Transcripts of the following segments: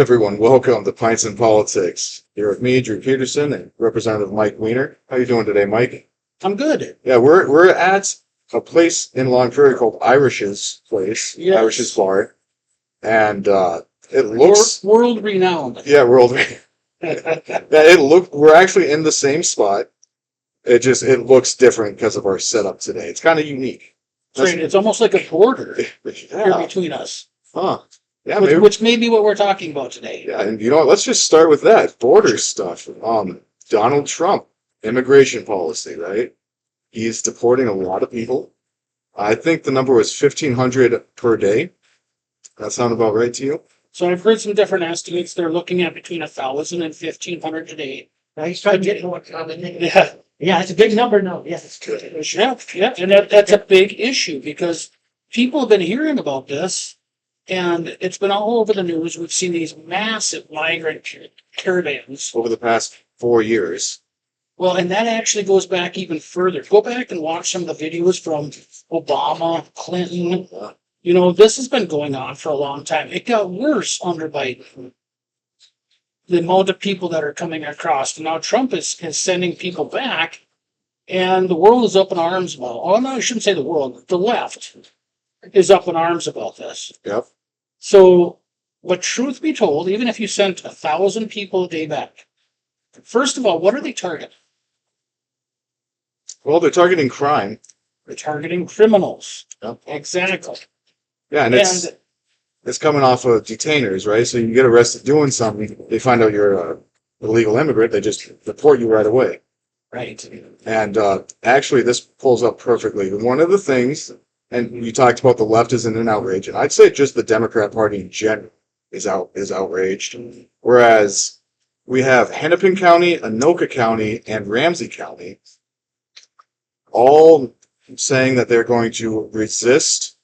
everyone. Welcome to Pints and Politics. Here with me, Drew Peterson, and Representative Mike Weiner. How you doing today, Mike? I'm good. Yeah, we're at a place in Long Prairie called Irish's Place, Yes. Irish's Bar, and it looks World renowned. yeah, world. We're actually in the same spot. It looks different because of our setup today. It's kind of unique. Right. It's almost like a border here Yeah. between us, Huh. Yeah, which may be what we're talking about today. Yeah, and you know what? Let's just start with that border stuff. Donald Trump, immigration policy, right? He's deporting a lot of people. I think the number was 1,500 per day. That sound about right to you? So I've heard some different estimates. They're looking at between 1,000 and 1,500 today. He's trying to get more common. Yeah, Yeah, it's a big number. No, yes, it's true. yeah, and that's a big issue because people have been hearing about this, and it's been all over the news. We've seen these massive migrant caravans. Over the past 4 years. Well, and that actually goes back even further. Go back and watch some of the videos from Obama, Clinton. You know, this has been going on for a long time. It got worse under Biden. The amount of people that are coming across. And now Trump is sending people back, and the world is up in arms about. Oh, no, I shouldn't say the world. The left is up in arms about this. Yep. So, but truth be told, even if you sent 1,000 people a day back, first of all, what are they targeting? Well, they're targeting crime. They're targeting criminals. Yep. Exactly. Yeah, and it's coming off of detainers, right? So you get arrested doing something, they find out you're an illegal immigrant, they just deport you right away. Right. And actually, this pulls up perfectly. One of the things, and you talked about the left is in an outrage, and I'd say just the Democrat Party in general is outraged. Whereas we have Hennepin County, Anoka County, and Ramsey County all saying that they're going to resist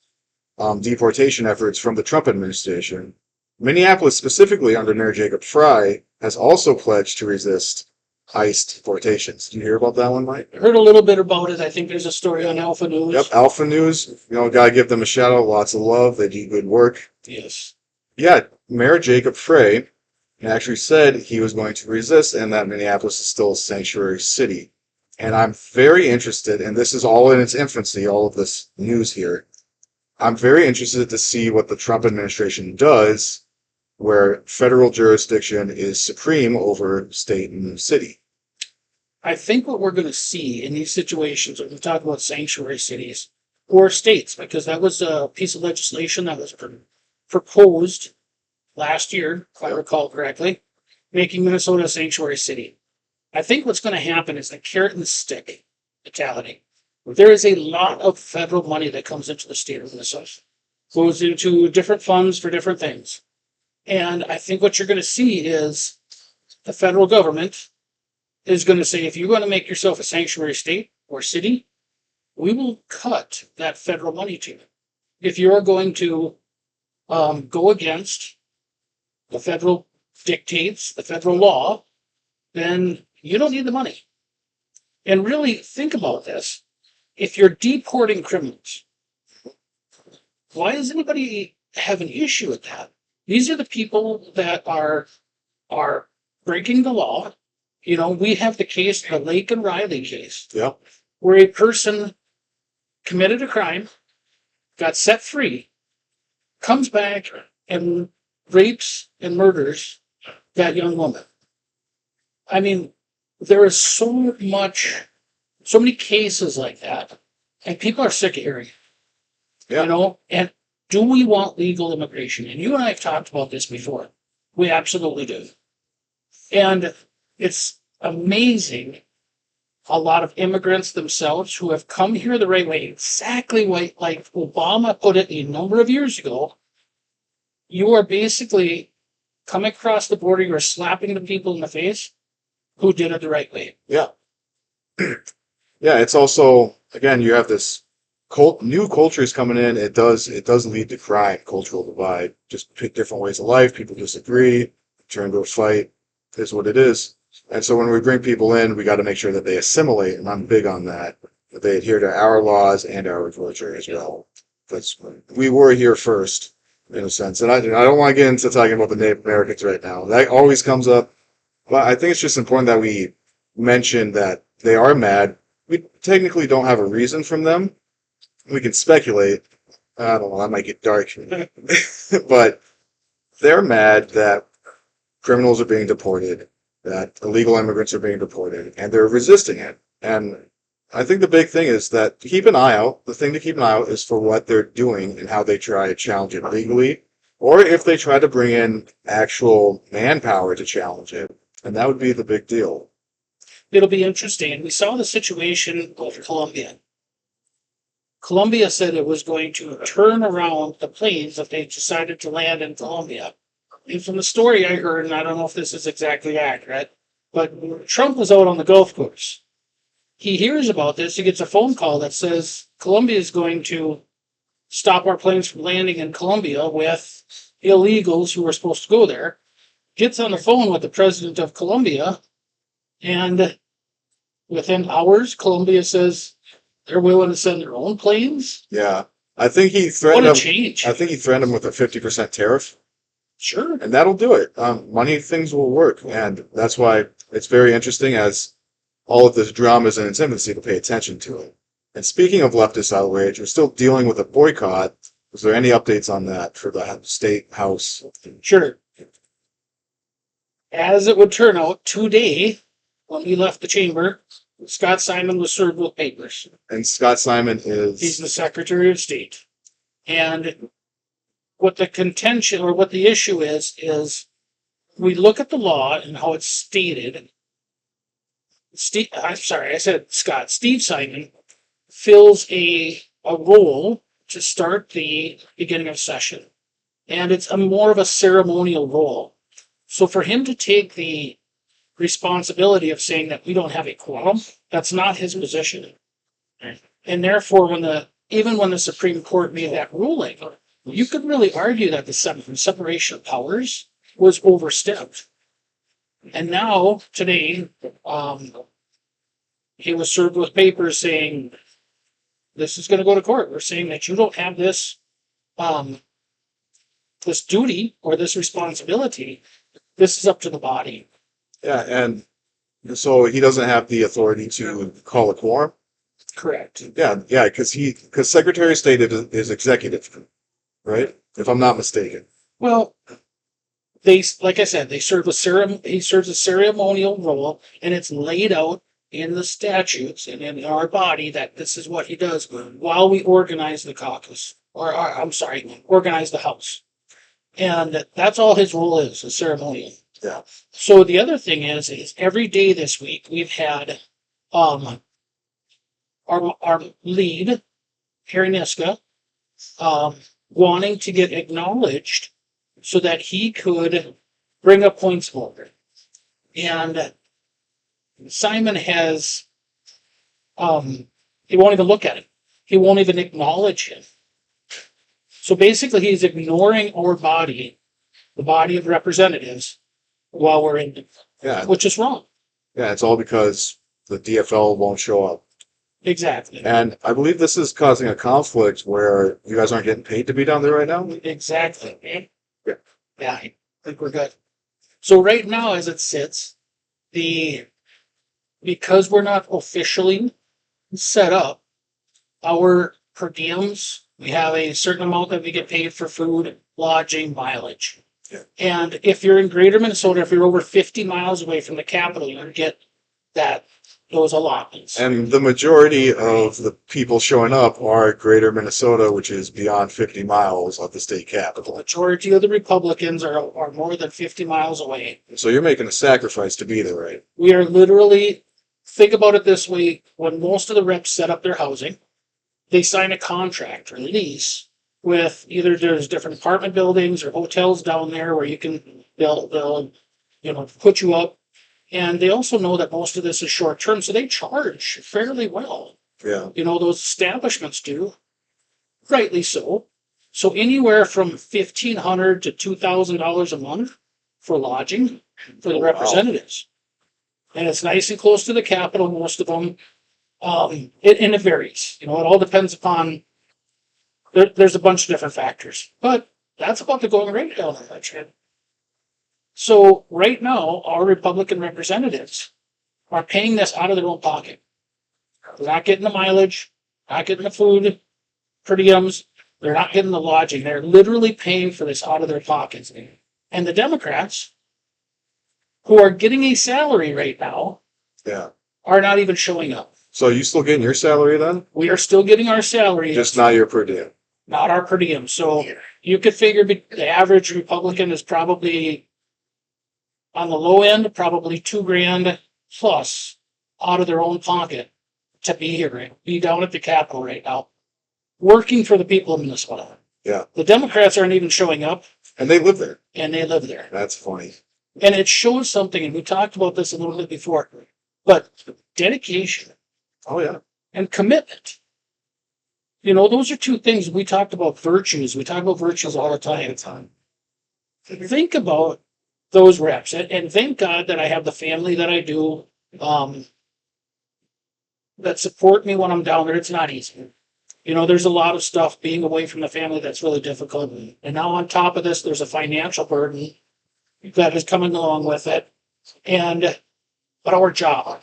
deportation efforts from the Trump administration. Minneapolis, specifically under Mayor Jacob Frey, has also pledged to resist ICE deportations. Did you hear about that one, Mike? I heard a little bit about it. I think there's a story on Alpha News. Yep, Alpha News. You know, gotta give them a shout out. Lots of love. They do good work. Yes. Yeah, Mayor Jacob Frey actually said he was going to resist and that Minneapolis is still a sanctuary city. And I'm very interested, and this is all in its infancy, all of this news here. I'm very interested to see what the Trump administration does where federal jurisdiction is supreme over state and city. I think what we're going to see in these situations, when we talk about sanctuary cities or states, because that was a piece of legislation that was proposed last year, if I recall correctly, making Minnesota a sanctuary city. I think what's going to happen is the carrot and stick mentality. There is a lot of federal money that comes into the state of Minnesota, goes into different funds for different things. And I think what you're going to see is the federal government is going to say, if you're going to make yourself a sanctuary state or city, we will cut that federal money to you. If you're going to go against the federal dictates, the federal law, then you don't need the money. And really think about this. If you're deporting criminals, why does anybody have an issue with that? These are the people that are breaking the law. You know, we have the case, the Lake and Riley case, Yep. where a person committed a crime, got set free, comes back and rapes and murders that young woman. I mean, there is so many cases like that, and people are sick of hearing. Yeah. You know, and do we want legal immigration? And you and I have talked about this before. We absolutely do. And it's amazing a lot of immigrants themselves who have come here the right way, exactly like Obama put it a number of years ago. You are basically coming across the border, you're slapping the people in the face who did it the right way. Yeah. Yeah, it's also, again, you have this new cultures coming in. It does lead to crime, cultural divide, just different ways of life. People disagree, turn to a fight, is what it is. And so when we bring people in, we got to make sure that they assimilate, and I'm big on that they adhere to our laws and our culture as well. We were here first, in a sense. And I don't want to get into talking about the Native Americans right now. That always comes up. But I think it's just important that we mention that they are mad. We technically don't have a reason from them. We can speculate. I don't know, that might get dark. But they're mad that criminals are being deported, that illegal immigrants are being deported, and they're resisting it. And I think the big thing is that to keep an eye out, the thing to keep an eye out is for what they're doing and how they try to challenge it legally, or if they try to bring in actual manpower to challenge it. And that would be the big deal. It'll be interesting. We saw the situation with Colombia. Colombia said it was going to turn around the planes if they decided to land in Colombia. And from the story I heard, and I don't know if this is exactly accurate, but Trump was out on the golf course. He hears about this. He gets a phone call that says Colombia is going to stop our planes from landing in Colombia with illegals who were supposed to go there. Gets on the phone with the president of Colombia, and within hours, Colombia says they're willing to send their own planes. Yeah. I think he What threatened a him. change. I think he threatened him with a 50% tariff. Sure. And that'll do it. Money things will work. And that's why it's very interesting as all of this drama is in its infancy to pay attention to it. And speaking of leftist outrage, we're still dealing with a boycott. Is there any updates on that for the state house? Sure. As it would turn out, today, when we left the chamber, Scott Simon was served with papers. And Scott Simon He's is the Secretary of State. And what the contention or what the issue is we look at the law and how it's stated. I'm sorry, I said Scott. Steve Simon fills a role to start the beginning of session. And it's a more of a ceremonial role. So for him to take the responsibility of saying that we don't have a quorum, that's not his position. And therefore, even when the Supreme Court made that ruling, you could really argue that the separation of powers was overstepped. And now, today, he was served with papers saying, this is going to go to court. We're saying that you don't have this this duty or this responsibility. This is up to the body. yeah, and so he doesn't have the authority to call a quorum. Correct. Yeah, because Secretary of State is executive, right? If I'm not mistaken. Well, like I said, he serves a ceremonial role, and it's laid out in the statutes and in our body that this is what he does while we organize the caucus, organize the House. And that's all his role is, a ceremonial. Yeah. So the other thing is every day this week we've had our lead, Harry Niska, wanting to get acknowledged so that he could bring up points of order. And Simon has, he won't even look at it. He won't even acknowledge him. So basically he's ignoring our body, the body of representatives, while we're in it, Yeah. which is wrong. Yeah, it's all because the DFL won't show up. Exactly. And I believe this is causing a conflict where you guys aren't getting paid to be down there right now. Exactly. Yeah. Yeah, I think we're good. So right now, as it sits, because we're not officially set up, our per diems, we have a certain amount that we get paid for food, lodging, mileage. Yeah. And if you're in greater Minnesota, if you're over 50 miles away from the capital, you get those allotments. And the majority of the people showing up are greater Minnesota, which is beyond 50 miles of the state The capital. majority of the Republicans are more than 50 miles away. So you're making a sacrifice to be there, right? We are literally, think about it this way, when most of the reps set up their housing, they sign a contract or lease with either there's different apartment buildings or hotels down there where they'll put you up. And they also know that most of this is short term, so they charge fairly well. Yeah. Those establishments do, rightly so. So anywhere from $1,500 to $2,000 a month for lodging for the Oh, wow. representatives. And it's nice and close to the Capitol, most of them. And it varies. It all depends upon, there's a bunch of different factors. But That's about to go right down the budget. So right now, our Republican representatives are paying this out of their own pocket. They're not getting the mileage, not getting the food, per diems. They're not getting the lodging. They're literally paying for this out of their pockets. And the Democrats, who are getting a salary right now, Yeah. are not even showing up. So you still getting your salary then? We are still getting our salary, Just not your per diem. not our per diem. So you could figure the average Republican is probably on the low end, probably $2,000 plus out of their own pocket to be here, be down at the Capitol right now, working for the people of Minnesota. Yeah. The Democrats aren't even showing up, And they live there. and they live there. That's funny. And it shows something, and we talked about this a little bit before, but dedication Oh, yeah. and commitment. You know, those are two things we talked about virtues. We talk about virtues all the time. Think about those reps, and thank God that I have the family that I do, that support me when I'm down there. It's not easy. You know, there's a lot of stuff being away from the family that's really difficult. And now on top of this, there's a financial burden that is coming along with it. But our job,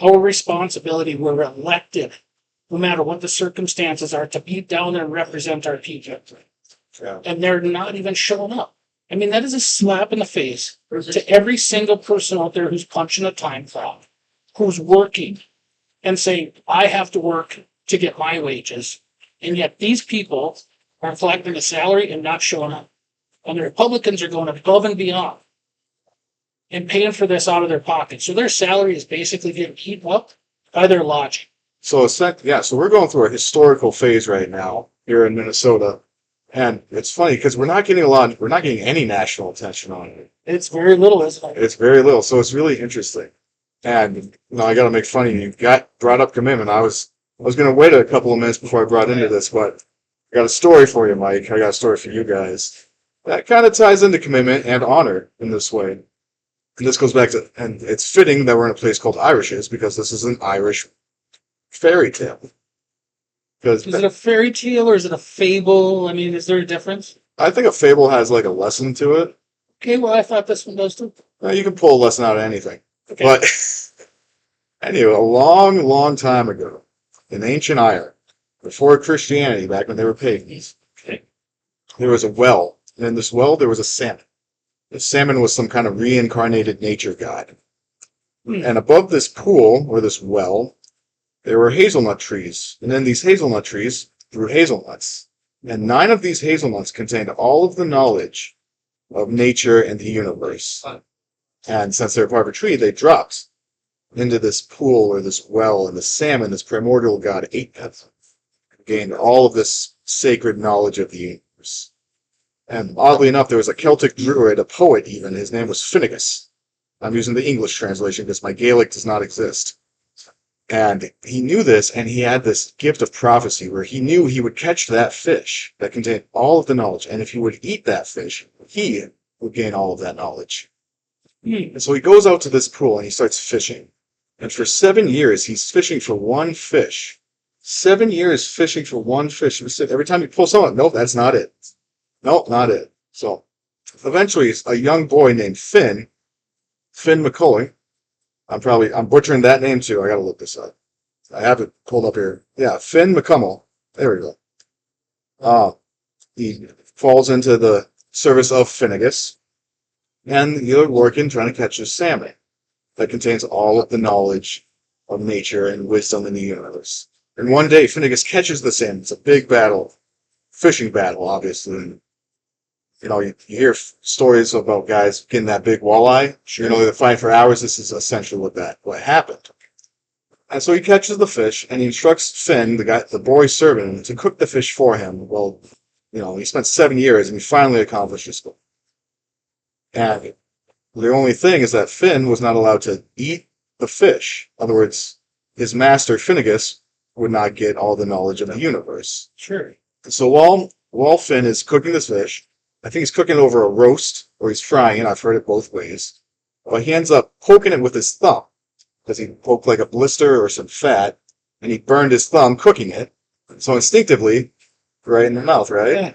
our responsibility, we're elected, no matter what the circumstances are, to be down there and represent our people. Yeah. And they're not even showing up. I mean, that is a slap in the face to every single person out there who's punching a time clock, who's working and saying, I have to work to get my wages. And yet these people are collecting a salary and not showing up. And the Republicans are going above and beyond and paying for this out of their pocket. So their salary is basically getting eaten up by their lodging. So so we're going through a historical phase right now here in Minnesota. And it's funny because we're not getting any national attention on it. It's very little, isn't it? It's very little. So it's really interesting. And I got to make fun of you. You brought up commitment. I was going to wait a couple of minutes before I brought into this, but I got a story for you, Mike. I got a story for you guys. That kind of ties into commitment and honor in this way. And this goes back to, and it's fitting that we're in a place called Irishes because this is an Irish fairy tale. Because Is it a fairy tale or is it a fable? I mean, is there a difference? I think a fable has like a lesson to it. Okay, well, I thought this one does too. You can pull a lesson out of anything. Okay. But anyway, a long, long time ago, in ancient Ireland, before Christianity, back when they were pagans, Okay. there was a well. And in this well, there was a salmon. The salmon was some kind of reincarnated nature god. And above this pool, or this well, there were hazelnut trees. And in these hazelnut trees grew hazelnuts. And 9 of these hazelnuts contained all of the knowledge of nature and the universe. And since they're part of a tree, they dropped into this pool or this well, and the salmon, this primordial god, ate them. Gained all of this sacred knowledge of the universe. And oddly enough, there was a Celtic druid, a poet even, his name was Finnegas. I'm using the English translation because my Gaelic does not exist. And he knew this, and he had this gift of prophecy where he knew he would catch that fish that contained all of the knowledge. And if he would eat that fish, he would gain all of that knowledge. And so he goes out to this pool and he starts fishing. And for 7 years, he's fishing for one fish. 7 years fishing for one fish. Every time he pulls someone, nope, that's not it. Nope, not it. So eventually, a young boy named Finn McCullough. I'm butchering that name too. I gotta look this up. I have it pulled up here. Yeah, Finn McCummel. There we go. He falls into the service of Finnegas, and you're working trying to catch a salmon that contains all of the knowledge of nature and wisdom in the universe. And one day, Finnegas catches the salmon. It's a big battle, fishing battle, obviously. And, you hear stories about guys getting that big walleye. Sure. They're fighting for hours. This is essentially what happened. And so he catches the fish, and he instructs Finn, the boy servant, to cook the fish for him. Well, he spent 7 years, and he finally accomplished his goal. And the only thing is that Finn was not allowed to eat the fish. In other words, his master, Finnegas, would not get all the knowledge of the universe. Sure. So while Finn is cooking this fish, I think he's cooking over a roast, or he's frying it. I've heard it both ways. But he ends up poking it with his thumb, because he poked like a blister or some fat, and he burned his thumb cooking it. So instinctively, right in the mouth, right? Yeah.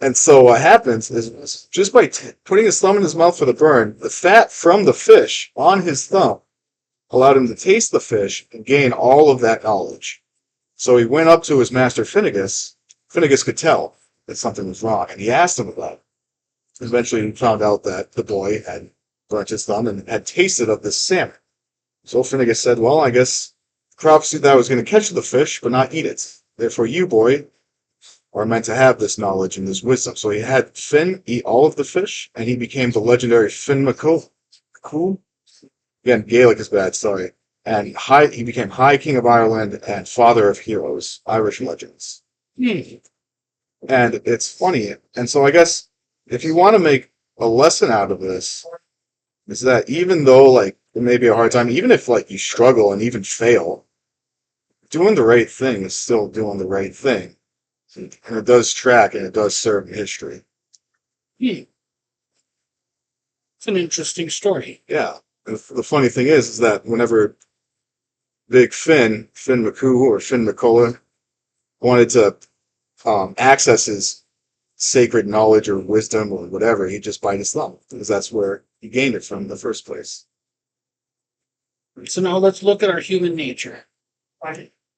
And so what happens is just by putting his thumb in his mouth for the burn, the fat from the fish on his thumb allowed him to taste the fish and gain all of that knowledge. So he went up to his master Finnegas. Finnegas could tell that something was wrong, and he asked him about it. Eventually, he found out that the boy had burnt his thumb and had tasted of this salmon. So Finnegas said, well, I guess prophecy that I was going to catch the fish, but not eat it. Therefore, you, boy, are meant to have this knowledge and this wisdom. So he had Finn eat all of the fish, and he became the legendary Finn McCool. Again, Gaelic is bad, sorry. And he became High King of Ireland and Father of Heroes, Irish legends. And it's funny. And so I guess if you want to make a lesson out of this, is that even though, like, it may be a hard time, even if, like, you struggle and even fail, doing the right thing is still doing the right thing. And it does track and it does serve in history. It's an interesting story. Yeah. And the funny thing is that whenever Big Finn McCoo or Finn McCullough, wanted to access his sacred knowledge or wisdom or whatever, he'd just bite his thumb, because that's where he gained it from in the first place. So now let's look at our human nature.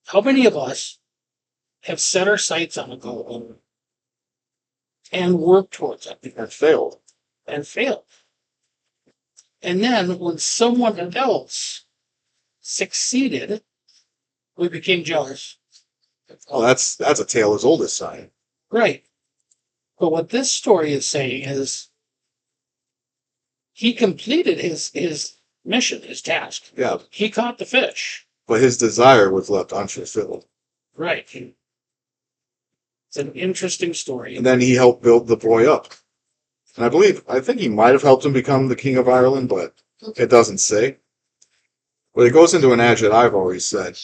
How many of us have set our sights on a goal and worked towards it And failed. and failed? And then when someone else succeeded, we became jealous. Oh, that's a tale as old as time. Right. But what this story is saying is he completed his mission, his task. Yeah, He caught the fish. but his desire was left unfulfilled. Right. It's an interesting story. And then he helped build the boy up. And I think he might have helped him become the King of Ireland, but it doesn't say. But it goes into an adage that I've always said.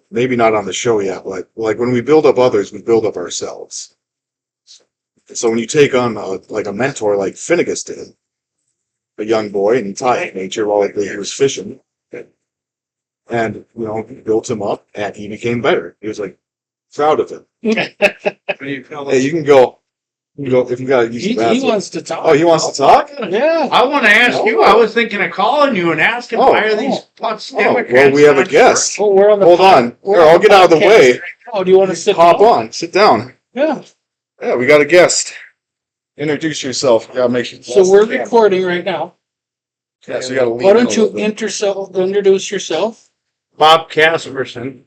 Maybe not on the show yet, but like when we build up others, we build up ourselves. So when you take on a mentor like Finnegas did, a young boy, and he taught nature while he was fishing, and built him up, and he became better. He was like proud of him. Hey, you can go. If you got to use the He bathroom. wants to talk. Oh, he wants to talk? Yeah. I want to ask you, I was thinking of calling you and asking why are these putz Democrats? Well, we have a not guest. Oh, we're on the Hold on. we're Here, on I'll get out of the podcast way. right now. Do you want to sit Hop down? on. Sit down. Yeah. Yeah, we got a guest. Introduce yourself. Yeah, make sure. So we're recording right now. Yeah, so you got to lean Why in don't a you little bit. introduce yourself? Bob Casperson.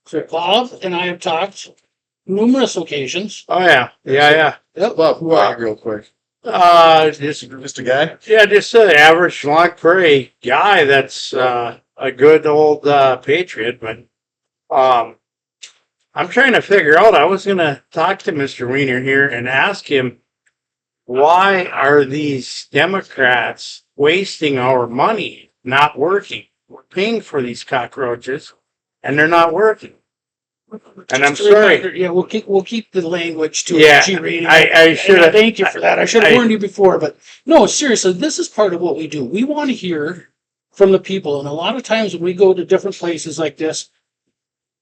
So Bob and I have talked numerous occasions. Oh yeah. Yeah. Bob, who are you real quick? Just a guy? just an average Long Prairie guy that's a good old patriot, but I'm trying to figure out, I was gonna talk to Mr. Wiener here and ask him, why are these Democrats wasting our money, not working? We're paying for these cockroaches and they're not working. And I'm Just a reminder, sorry. Yeah, we'll keep the language to Yeah, a G rating. I should have. Thank you for that. I should have I- warned you before, but no, seriously, this is part of what we do. We want to hear from the people, and a lot of times when we go to different places like this,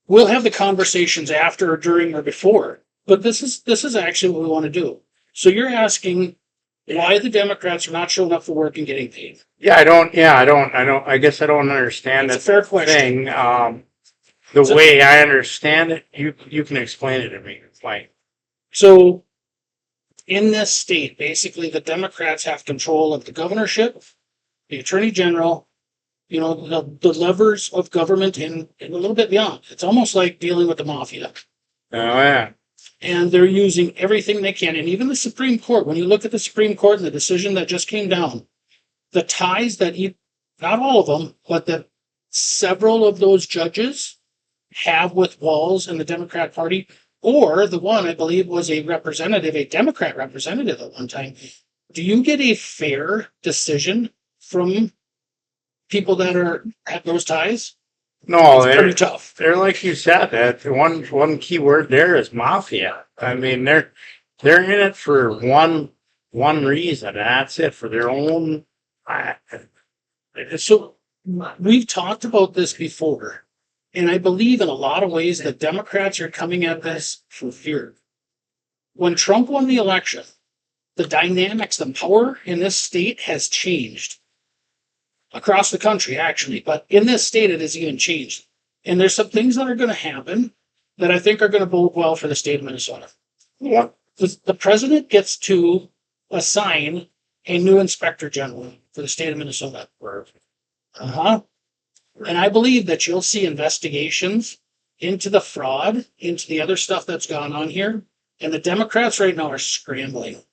we'll have the conversations after or during or before. But this is actually what we want to do. So you're asking why the Democrats are not showing up for work and getting paid. I guess I don't understand That's a that fair question. thing. The So- way I understand it, you can explain it to me. It's like, So in this state, basically the Democrats have control of the governorship, the attorney general, the levers of government and a little bit beyond. It's almost like dealing with the mafia. oh yeah, And they're using everything they can. And even the Supreme Court, when you look at the Supreme Court and the decision that just came down, the ties that not all of them, but that several of those judges have with Walz and the Democrat Party, or the one I believe was a Democrat representative at one time. Do you get a fair decision from people that have those ties? no, It's pretty tough. they're like you said. That one key word there is mafia. I mean, they're in it for one reason, and that's it, for their own. So we've talked about this before, and I believe in a lot of ways that Democrats are coming at this from fear. when Trump won the election, the dynamics, the power in this state has changed across the country, actually. But in this state, it has even changed. And there's some things that are going to happen that I think are going to bode well for the state of Minnesota. Yeah. The president gets to assign a new inspector general for the state of Minnesota. Uh-huh. And I believe that you'll see investigations into the fraud, into the other stuff that's gone on here. And the Democrats right now are scrambling.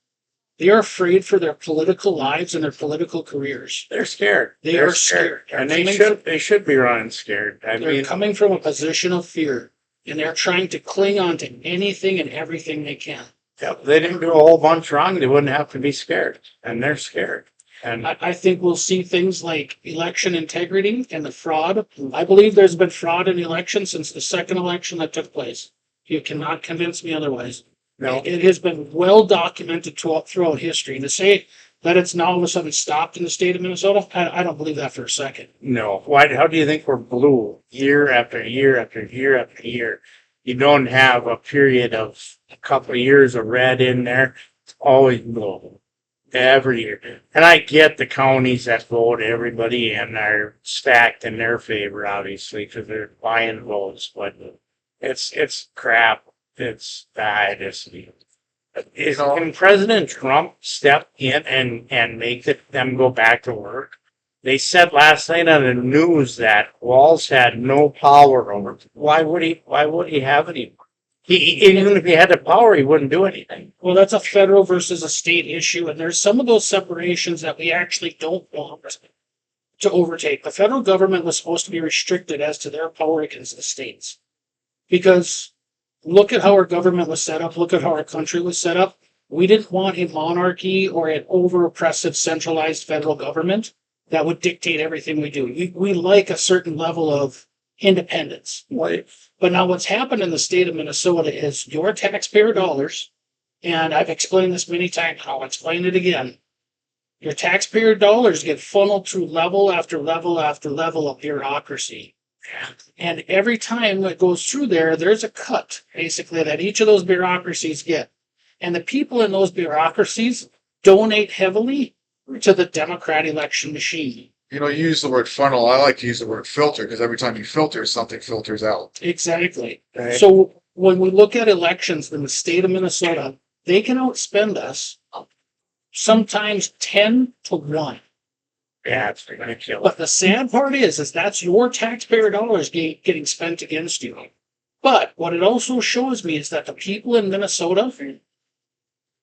They are afraid for their political lives and their political careers. They're scared. They're scared. And they should be running scared. They're coming from a position of fear, and they're trying to cling on to anything and everything they can. If they didn't do a whole bunch wrong, they wouldn't have to be scared. And they're scared. And I think we'll see things like election integrity and the fraud. I believe there's been fraud in the election since the second election that took place. You cannot convince me otherwise. no, It has been well documented throughout history. And to say that it's now all of a sudden stopped in the state of Minnesota, I don't believe that for a second. no. How do you think we're blue year after year after year after year? You don't have a period of a couple of years of red in there. It's always blue. Every year. And I get the counties that vote everybody in are stacked in their favor, obviously, because they're buying votes, but it's crap. It's bad. Can President Trump step in and make them go back to work? They said last night on the news that Walz had no power over. Why would he have any? Even if he had the power, he wouldn't do anything. Well, that's a federal versus a state issue, and there's some of those separations that we actually don't want to overtake. The federal government was supposed to be restricted as to their power against the states. Because look at how our government was set up, look at how our country was set up. We didn't want a monarchy or an over-oppressive centralized federal government that would dictate everything we do. We like a certain level of independence. But now what's happened in the state of Minnesota is your taxpayer dollars, and I've explained this many times, I'll explain it again. Your taxpayer dollars get funneled through level after level after level of bureaucracy. And every time it goes through there, there's a cut, basically, that each of those bureaucracies get. And the people in those bureaucracies donate heavily to the Democrat election machine. You use the word funnel. I like to use the word filter because every time you filter, something filters out. Exactly. Right. So when we look at elections in the state of Minnesota, they can outspend us sometimes 10-1. Yeah, it's ridiculous. But the sad part is that's your taxpayer dollars getting spent against you. But what it also shows me is that the people in Minnesota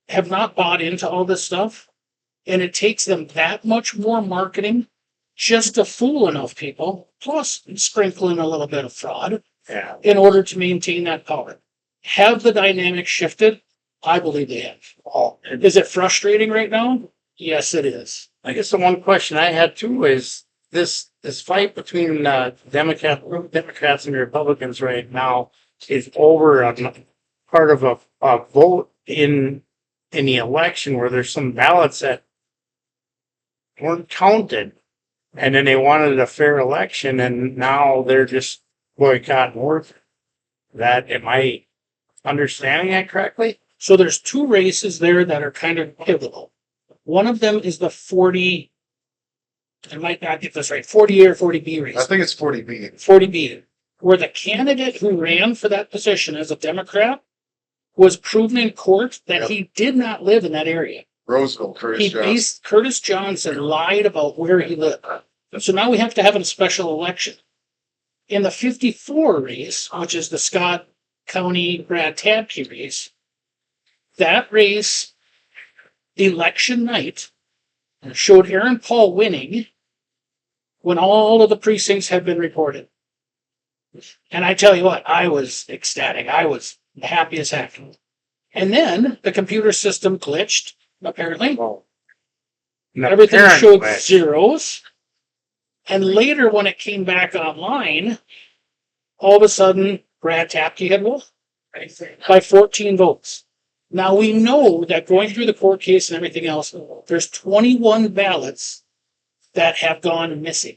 have not bought into all this stuff, and it takes them that much more marketing just to fool enough people, plus sprinkle in a little bit of fraud, Yeah. in order to maintain that power. Have the dynamics shifted? I believe they have. Oh, Is it frustrating right now? Yes, it is. I guess the one question I had too is this fight between Democrats and Republicans right now is over a part of a vote in the election where there's some ballots that weren't counted, and then they wanted a fair election, and now they're just boycotting work. Am I understanding that correctly? So there's two races there that are kind of pivotal. One of them is the 40, I might not get this right, 40A or 40B race. I think it's 40B. 40B, where the candidate who ran for that position as a Democrat was proven in court that he did not live in that area. Roseville, Curtis Johnson lied about where he lived. So now we have to have a special election. In the 54 race, which is the Scott County Brad Tabke race, that race, election night, showed Aaron Paul winning when all of the precincts had been reported. And I tell you what, I was ecstatic. I was happy as heck. And then the computer system glitched, apparently. Well, Everything showed zeros. And later, when it came back online, all of a sudden, Brad Tapke had won by 14 votes. Now, we know that going through the court case and everything else, there's 21 ballots that have gone missing,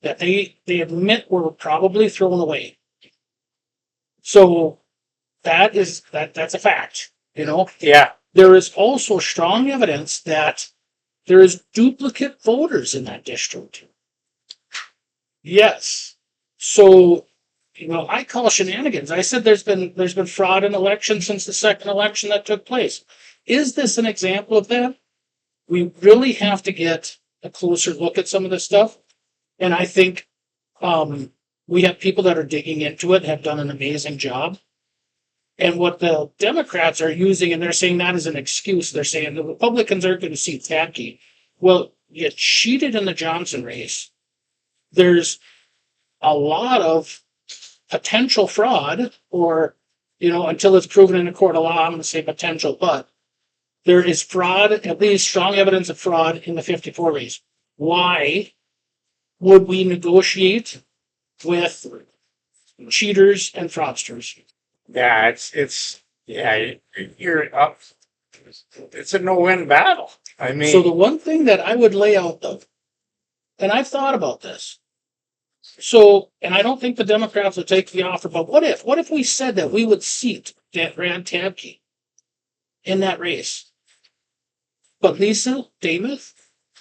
that they admit were probably thrown away. So that's a fact. You know, Yeah. there is also strong evidence that there is duplicate voters in that district. Yes. So, I call shenanigans. I said there's been fraud in elections since the second election that took place. Is this an example of that? We really have to get a closer look at some of this stuff. And I think we have people that are digging into it, have done an amazing job. And what the Democrats are using, and they're saying that as an excuse, they're saying the Republicans aren't going to see Tabke. Well, you cheated in the Johnson race. There's a lot of potential fraud, or, until it's proven in a court of law, I'm going to say potential, but there is fraud, at least strong evidence of fraud in the 54 race. Why would we negotiate with cheaters and fraudsters? Yeah, you're up. It's a no-win battle. I mean, So the one thing that I would lay out, though, and I've thought about this. So, and I don't think the Democrats will take the offer, but what if we said that we would seat that Rand Tabke in that race? But Lisa Damuth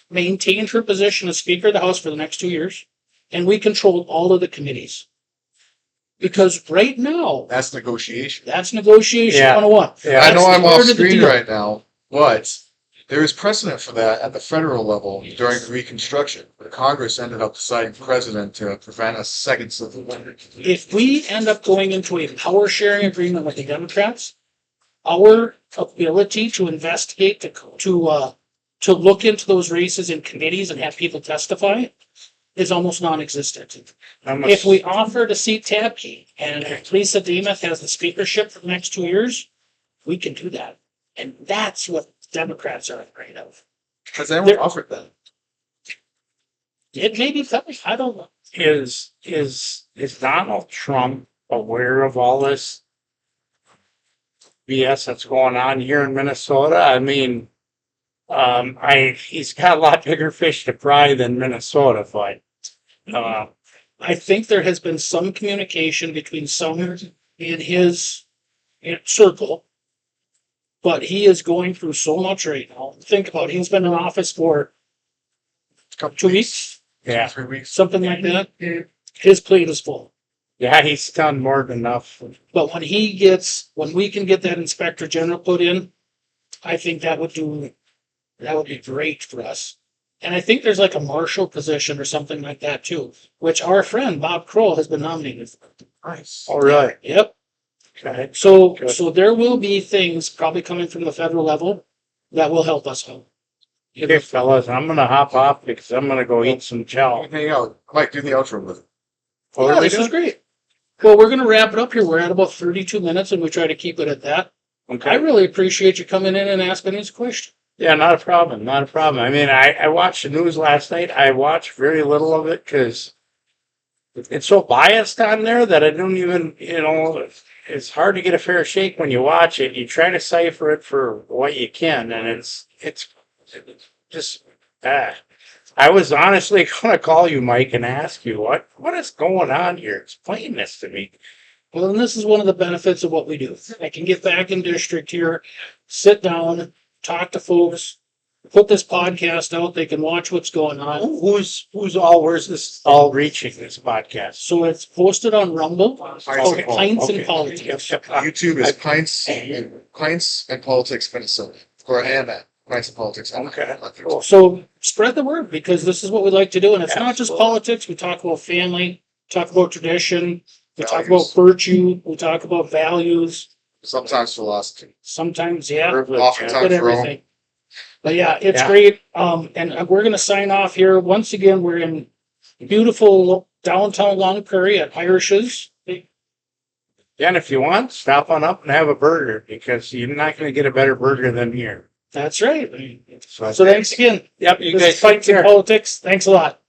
maintained her position as Speaker of the House for the next 2 years, and we controlled all of the committees. Because right now, That's negotiation. that's negotiation Yeah. 101. Yeah. I know That's I'm the off art of the screen deal. right now, but there is precedent for that at the federal level during Reconstruction. The Congress ended up deciding president to prevent a second civil war. If we end up going into a power sharing agreement with the Democrats, our ability to investigate, to look into those races in committees and have people testify is almost non-existent. If we offer to seat Tabke and Lisa Demuth has the speakership for the next 2 years, we can do that. And that's what Democrats are afraid of. Has anyone offered that? It may be coming. I don't know. is Donald Trump aware of all this BS that's going on here in Minnesota? I mean, he's got a lot bigger fish to fry than Minnesota, but I think there has been some communication between some in his circle, but he is going through so much right now. Think about it. He's been in office for Couple 2 weeks, yeah, 3 weeks. something like that. His plate is full. yeah, he's done more than enough. But when we can get that inspector general put in, I think that would be great for us. And I think there's like a marshal position or something like that too, which our friend Bob Kroll has been nominated for. Nice. Oh, really? Yep. Okay. So Good. there will be things probably coming from the federal level that will help us out. Okay, fellas, I'm gonna hop off because I'm gonna go eat some chow. Hang out. Mike, do the outro with it. What Yeah, are we this is doing? great. Well, we're going to wrap it up here. We're at about 32 minutes, and we try to keep it at that. I Okay. really appreciate you coming in and asking these questions. Yeah, not a problem. Not a problem. I mean, I watched the news last night. I watched very little of it because it's so biased on there that I don't even, it's hard to get a fair shake when you watch it. You try to cipher it for what you can, and it's just, I was honestly going to call you, Mike, and ask you what is going on here. Explain this to me. Well, and this is one of the benefits of what we do. I can get back in district here, sit down, talk to folks, put this podcast out. They can watch what's going on. Where's this all reaching, this podcast? So it's posted on Rumble. It's called Okay. Pints and Okay. Politics. Yep. YouTube is Pints and Politics Minnesota. Or and that. Pints and Politics. Okay. Cool. So spread the word, because this is what we like to do. And it's not just Absolutely. politics. We talk about family, talk about tradition, we talk Values. about virtue, we talk about values. Sometimes philosophy. Sometimes, yeah, Oftentimes but Rome. everything. But yeah, it's Yeah. great. And we're gonna sign off here. Once again, we're in beautiful downtown Long Prairie at Irish's. Yeah, and if you want, stop on up and have a burger because you're not going to get a better burger than here. That's right. So, So thanks again. yep, you This guys is take Pints and care. Politics. Thanks a lot.